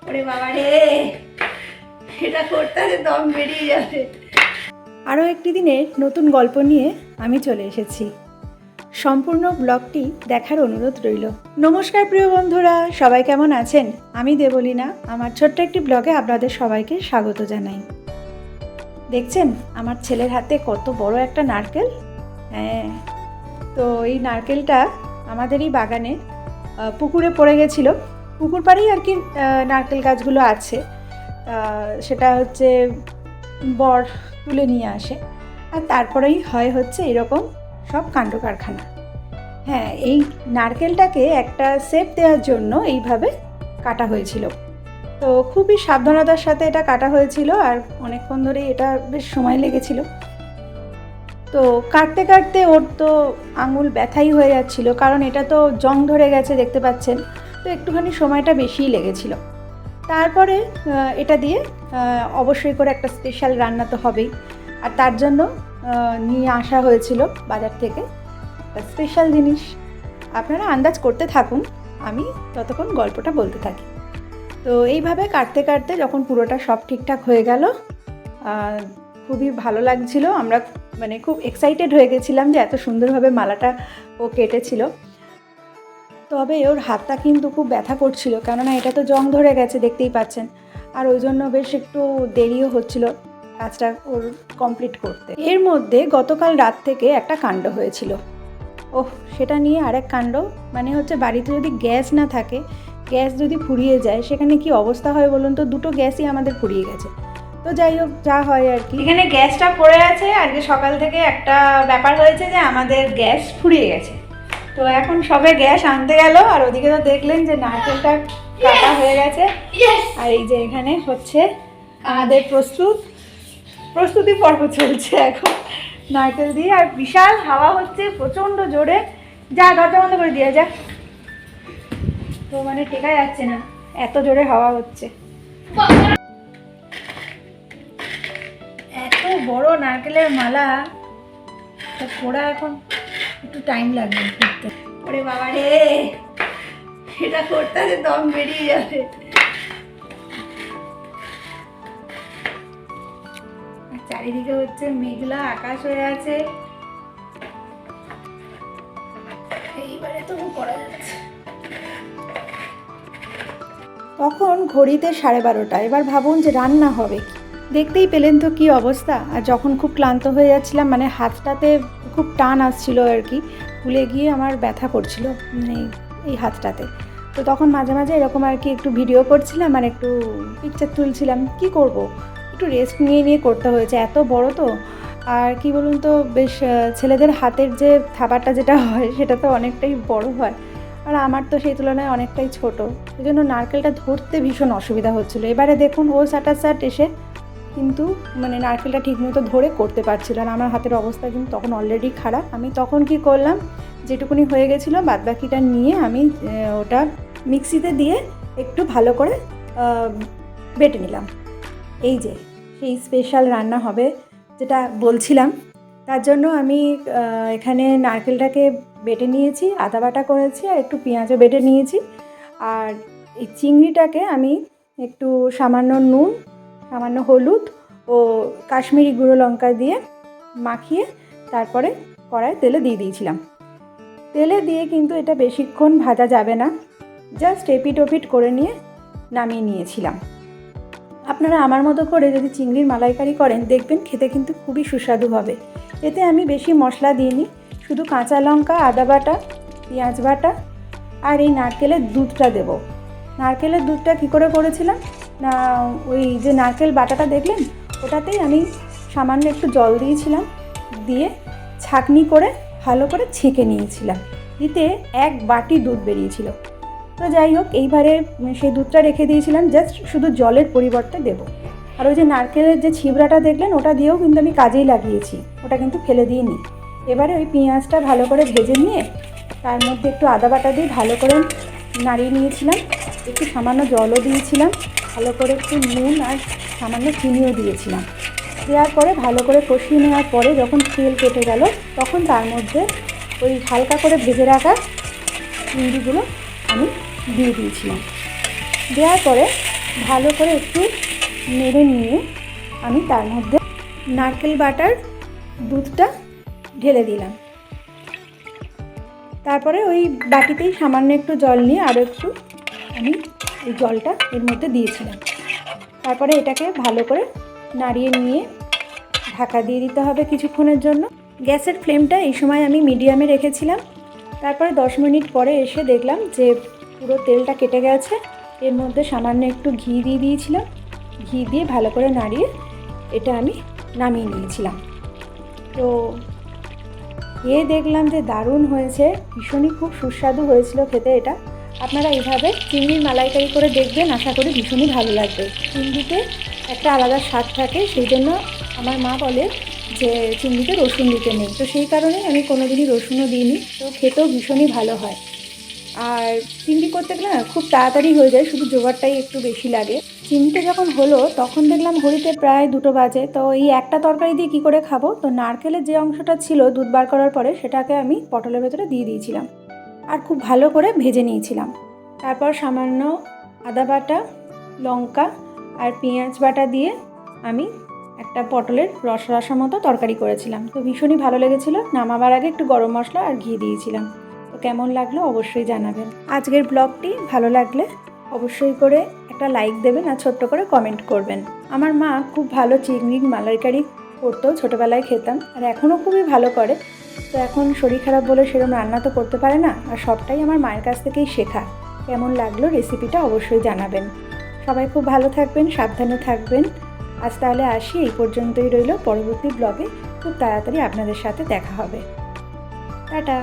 ওরে বাবা রে, এটা করতে দম বেরিয়ে যাবে। আরও একটি দিনের নতুন গল্প নিয়ে আমি চলে এসেছি। সম্পূর্ণ ব্লগটি দেখার অনুরোধ রইল। নমস্কার প্রিয় বন্ধুরা, সবাই কেমন আছেন? আমি দেবলীনা, আমার ছোট্ট একটি ব্লগে আপনাদের সবাইকে স্বাগত জানাই। দেখছেন আমার ছেলের হাতে কত বড় একটা নারকেল। হ্যাঁ, তো এই নারকেলটা আমাদেরই বাগানে পুকুরে পড়ে গেছিলো। পুকুর পাড়েই আর কি নারকেল গাছগুলো আছে। সেটা হচ্ছে বর তুলে নিয়ে আসে, আর তারপরেই হচ্ছে এরকম সব কাণ্ড কারখানা। হ্যাঁ, এই নারকেলটাকে একটা শেপ দেওয়ার জন্য এইভাবে কাটা হয়েছিল। তো খুবই সাবধানতার সাথে এটা কাটা হয়েছিল, আর অনেকক্ষণ ধরে এটা বেশ সময় লেগেছিল। তো কাটতে কাটতে ওর তো আঙুল ব্যথাই হয়ে যাচ্ছিল, কারণ এটা তো জং ধরে গেছে দেখতে পাচ্ছেন। তো একটুখানি সময়টা বেশিই লেগেছিল। তারপরে এটা দিয়ে অবশ্যই করে একটা স্পেশাল রান্না তো হবেই, আর তার জন্য নিয়ে আসা হয়েছিল বাজার থেকে একটা স্পেশাল জিনিস। আপনারা আন্দাজ করতে থাকুন, আমি ততক্ষণ গল্পটা বলতে থাকি। তো এইভাবে কাটতে কাটতে যখন পুরোটা সব ঠিকঠাক হয়ে গেল, খুবই ভালো লাগছিল। আমরা মানে খুব এক্সাইটেড হয়ে গেছিলাম যে এত সুন্দরভাবে মালাটা ও কেটেছিল। তবে ওর হাতটা কিন্তু খুব ব্যথা করছিল, কেননা এটা তো জং ধরে গেছে দেখতেই পাচ্ছেন, আর ওই জন্য বেশ একটু দেরিও হচ্ছিল কাজটা ওর কমপ্লিট করতে। এর মধ্যে গতকাল রাত থেকে একটা কাণ্ড হয়েছিল। সেটা নিয়ে আরেক কাণ্ড, মানে হচ্ছে বাড়িতে যদি গ্যাস না থাকে, গ্যাস যদি ফুরিয়ে যায়, সেখানে কি অবস্থা হয় বলুন তো। দুটো গ্যাসই আমাদের ফুরিয়ে গেছে। তো যাই হোক, যা হয় আর কি। এখানে গ্যাসটা পড়ে আছে, আজকে সকাল থেকে একটা ব্যাপার হয়েছে যে আমাদের গ্যাস ফুরিয়ে গেছে। তো এখন সবে গ্যাস আনতে গেল, আর ওদিকে তো দেখলেন যে নারকেলটা কাটা হয়ে গেছে। আর এই যে এখানে হচ্ছে আমাদের প্রস্তুতি পর্ব চলছে এখন নারকেল দিয়ে। আর বিশাল হাওয়া হচ্ছে প্রচণ্ড জোরে। যা দরজা বন্ধ করে দিয়ে যা, তো মানে টেকা যাচ্ছে না, এত জোরে হাওয়া হচ্ছে। এত বড় নারকেলের মালা পোড়া, এখন একটু টাইম লাগবে করতে। ওরে বাবা রে, এটা করতে দম বেরিয়ে যাবে। চারিদিকে হচ্ছে মেঘলা আকাশ হয়ে আছে, এইবারে তো করা যাচ্ছে। তখন ঘড়িতে 12:30। এবার ভাবুন যে রান্না হবে কি। দেখতেই পেলেন তো কি অবস্থা। আর যখন খুব ক্লান্ত হয়ে যাচ্ছিলাম, মানে হাতটাতে খুব টান আসছিল আর কি, ফুলে গিয়ে আমার ব্যথা করছিল মানে এই হাতটাতে। তো তখন মাঝে মাঝে এরকম আর কি একটু ভিডিও করছিলাম আর একটু পিকচার তুলছিলাম। কি করব, একটু রেস্ট নিয়ে করতে হয়েছে, এত বড় তো। আর কি বলুন তো, বেশ ছেলেদের হাতের যে থাবাটা যেটা হয় সেটা তো অনেকটাই বড় হয়, আর আমার তো সেই তুলনায় অনেকটাই ছোট। সেই জন্য নারকেলটা ধরতে ভীষণ অসুবিধা হচ্ছিলো। এবারে দেখুন ও সাটাসাট এসে কিন্তু মানে নারকেলটা ঠিকমতো ধরে করতে পারছিল, আর আমার হাতের অবস্থা কিন্তু তখন অলরেডি খারাপ। আমি তখন কি করলাম, যেটুকুনি হয়ে গেছিলো বাদবাকিটা নিয়ে আমি ওটা মিক্সিতে দিয়ে একটু ভালো করে বেটে নিলাম। এই যে সেই স্পেশাল রান্না হবে যেটা বলছিলাম, তার জন্য আমি এখানে নারকেলটাকে বেটে নিয়েছি, আদা বাটা করেছি, আর একটু পেঁয়াজও বেটে নিয়েছি। আর এই চিংড়িটাকে আমি একটু সামান্য নুন, সামান্য হলুদ ও কাশ্মীরি গুঁড়ো লঙ্কা দিয়ে মাখিয়ে তারপরে কড়াই তেলে দিয়ে দিয়েছিলাম। তেলে দিয়ে কিন্তু এটা বেশিক্ষণ ভাজা যাবে না, জাস্ট এপিট ওপিট করে নিয়ে নামিয়ে নিয়েছিলাম। আপনারা আমার মতো করে যদি চিংড়ির মালাইকারি করেন, দেখবেন খেতে কিন্তু খুবই সুস্বাদু হবে। এতে আমি বেশি মশলা দিইনি, শুধু কাঁচা লঙ্কা, আদা বাটা, পেঁয়াজ বাটা আর এই নারকেলের দুধটা দেব। নারকেলের দুধটা কী করে করেছিলাম না, ওই যে নারকেল বাটাটা দেখলেন, ওটাতেই আমি সামান্য একটু জল দিয়েছিলাম, দিয়ে ছাঁকনি করে ভালো করে ছেঁকে নিয়েছিলাম। এতে 1 বাটি দুধ বেরিয়েছিল। তো যাই হোক, এইবারে সেই দুধটা রেখে দিয়েছিলাম, জাস্ট শুধু জলের পরিবর্তে দেব। আর ওই যে নারকেলের যে ছিবড়াটা দেখলেন, ওটা দিয়েও কিন্তু আমি কাজেই লাগিয়েছি, ওটা কিন্তু ফেলে দিয়ে নিই। এবারে ওই পেঁয়াজটা ভালো করে ভেজে নিয়ে তার মধ্যে একটু আদা বাটা দিয়ে ভালো করে নাড়িয়ে নিয়েছিলাম, একটু সামান্য জলও দিয়েছিলাম, ভালো করে একটু নুন আর সামান্য চিনিও দিয়েছিলাম। দেওয়ার পরে ভালো করে কষিয়ে নেওয়ার পরে যখন তেল কেটে গেল, তখন তার মধ্যে ওই হালকা করে ভেজে রাখা চিংড়িগুলো আমি দিয়ে দিয়েছিলাম। দেওয়ার পরে ভালো করে একটু নেড়ে নিয়ে আমি তার মধ্যে নারকেল বাটার দুধটা ঢেলে দিলাম। তারপরে ওই বাটিতেই সামান্য একটু জল নিয়ে আরও একটু আমি এই জলটা এর মধ্যে দিয়েছিলাম। তারপরে এটাকে ভালো করে নাড়িয়ে নিয়ে ঢাকা দিয়ে দিতে হবে কিছুক্ষণের জন্য। গ্যাসের ফ্লেমটা এই সময় আমি মিডিয়ামে রেখেছিলাম। তারপরে 10 মিনিট পরে এসে দেখলাম যে পুরো তেলটা কেটে গেছে। এর মধ্যে সামান্য একটু ঘি দিয়ে দিয়েছিলাম। ঘি দিয়ে ভালো করে নাড়িয়ে এটা আমি নামিয়ে নিয়েছিলাম। তো দেখলাম যে দারুণ হয়েছে, ভীষণই খুব সুস্বাদু হয়েছিল খেতে এটা। আপনারা এইভাবে চিংড়ির মালাইকারি করে দেখবেন, আশা করি ভীষণই ভালো লাগবে। চিংড়িতে একটা আলাদা স্বাদ থাকে, সেই জন্য আমার মা বলে যে চিংড়িতে রসুন দিতে নেই, তো সেই কারণে আমি কোনোদিনই রসুনও দিইনি। তো খেতেও ভীষণই ভালো হয়। আর চিংড়ি করতে গেলে না খুব তাড়াতাড়ি হয়ে যায়, শুধু জোগাড়টাই একটু বেশি লাগে। চিংড়িটা যখন হলো তখন দেখলাম ঘড়িতে প্রায় 2টো বাজে। তো এই একটা তরকারি দিয়ে কী করে খাবো, তো নারকেলের যে অংশটা ছিল দুধ বার করার পরে সেটাকে আমি পটলের ভেতরে দিয়ে দিয়েছিলাম আর খুব ভালো করে ভেজে নিয়েছিলাম। তারপর সামান্য আদা বাটা, লঙ্কা আর পেঁয়াজ বাটা দিয়ে আমি একটা পটলের রসা মতো তরকারি করেছিলাম। তো ভীষণই ভালো লেগেছিলো। নামাবার আগে একটু গরম মশলা আর ঘি দিয়েছিলাম। তো কেমন লাগলো অবশ্যই জানাবেন। আজকের ব্লগটি ভালো লাগলে অবশ্যই করে একটা লাইক দেবেন আর ছোট্ট করে কমেন্ট করবেন। আমার মা খুব ভালো চিংড়ির মালাইকারি করতো, ছোটোবেলায় খেতাম, আর এখনও খুবই ভালো করে। তো এখন শরীর খারাপ বলে সেরকম রান্না তো করতে পারে না, আর সবটাই আমার মায়ের কাছ থেকেই শেখা। কেমন লাগলো রেসিপিটা অবশ্যই জানাবেন। সবাই খুব ভালো থাকবেন, সাবধানে থাকবেন। আজ তাহলে আসি, এই পর্যন্তই রইল। পরবর্তী ব্লগে খুব তাড়াতাড়ি আপনাদের সাথে দেখা হবে। টাটা।